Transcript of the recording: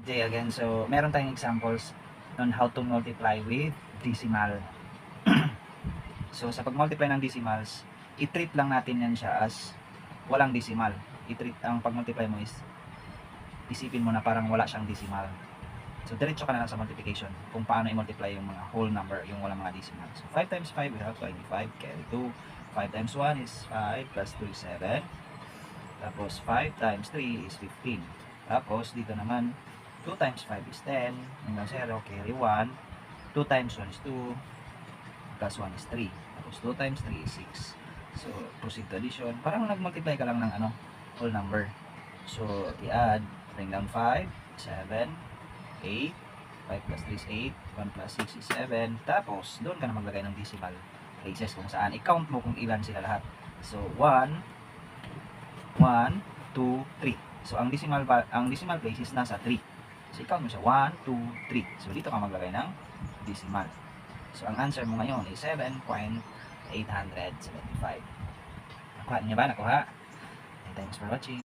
Jay again. So, meron tayong examples on how to multiply with decimal. So, sa pag-multiply ng decimals, i-treat lang natin yan siya as walang decimal. I-treat, ang pag-multiply mo is, isipin mo na parang wala siyang decimal. So, diretso ka na lang sa multiplication kung paano i-multiply yung mga whole number, yung walang mga decimal. So, 5 times 5, we have 25, carry 2. 5 times 1 is 5, plus 2 is 7. Tapos, 5 times 3 is 15. Tapos, dito naman, 2 times 5 is 10. Hanggang 0, carry 1. 2 times 1 is 2. Plus 1 is 3. Tapos, 2 times 3 is 6. So, proceed to addition. Parang nag-multiply ka lang ng whole number. So, i-add. Bring down 5, 7, 8. 5 plus 3 is 8. 1 plus 6 is 7. Tapos, doon ka na maglagay ng decimal places kung saan. I-count mo kung ilan sila lahat. So, 1, 2, 3. So, ang decimal place is nasa 3. So, i-count mo siya. 1, 2, 3. So, dito ka maglagay ng decimal. So, ang answer mo ngayon is 7.875. Nakuha niyo ba? Nakuha? And thanks for watching.